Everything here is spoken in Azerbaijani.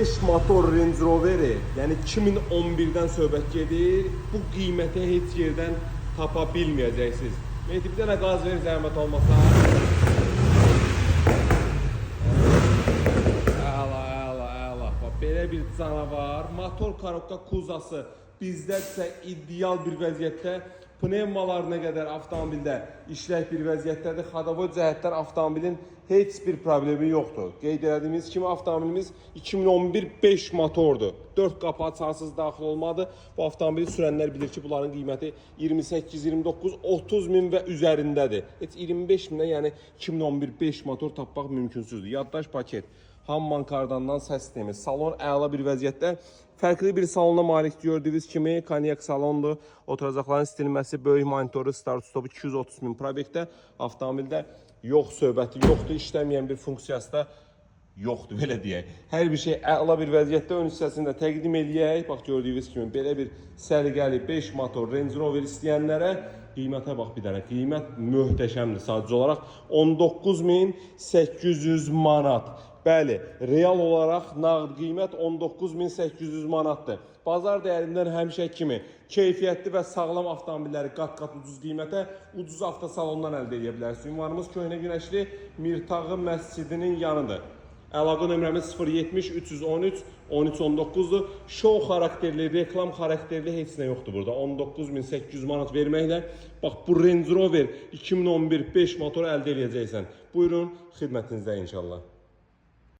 5 motor Range Rover'i, yəni 2011-dən söhbət gedir. Bu qiyməti heç yerdən tapa bilməyəcəksiniz. Mehdi, bir dənə qaz verir zəhmət olmasa. Əla. Belə bir canavar. Motor korobka kuzası bizdədirsə ideal bir vəziyyətdə. Pnevmalar nə qədər avtomobildə işlək bir vəziyyətdədir. Xadavoy cəhətdən avtomobilin heç bir problemi yoxdur. Qeyd etdiyimiz kimi avtomobilimiz 2011-5 motordur. 4 qapı açarsız daxil olmadı. Bu avtomobili sürənlər bilir ki, bunların qiyməti 28, 29, 30 min və üzərindədir. Heç 25 minə, yəni 2011-5 motor tapmaq mümkünsüzdür. Yaddaş paket, Hamman kardandan səs sistemi, salon əla bir vəziyyətdə. Fərqli bir salona malik gördüyünüz kimi konyak salondur. Oturacaqların istilməsi, böyük monitoru, start stopu 230 min probekdə. Avtomobildə yox söhbəti yoxdur, işləməyən bir funksiyası da yoxdur, belə deyək. Hər bir şey əla bir vəziyyətdə ön hissəsini də təqdim eləyək. Bax, gördüyünüz kimi belə bir səliqəli 5 motor Range Rover istəyənlərə qiymətə bax bir dənə. Qiymət möhtəşəmdir sadəcə olaraq. 19.800 manat. Bəli, real olaraq nağd qiymət 19.800 manatdır. Bazar dəyərindən həmişə kimi keyfiyyətli və sağlam avtomobilləri qat-qat ucuz qiymətə ucuz avtosalondan əldə edə bilərsiniz. Ünvanımız Köhnə Günəşli Mirtağı məscidinin yanıdır. Əlaqə nömrəmiz 070 313 1319-dur. Show xarakterli, reklam xarakterli heç nə yoxdur burada. 19.800 manat verməklə bax bu Range Rover 2011-5 motoru əldə edəcəksən. Buyurun, xidmətinizdə inşallah.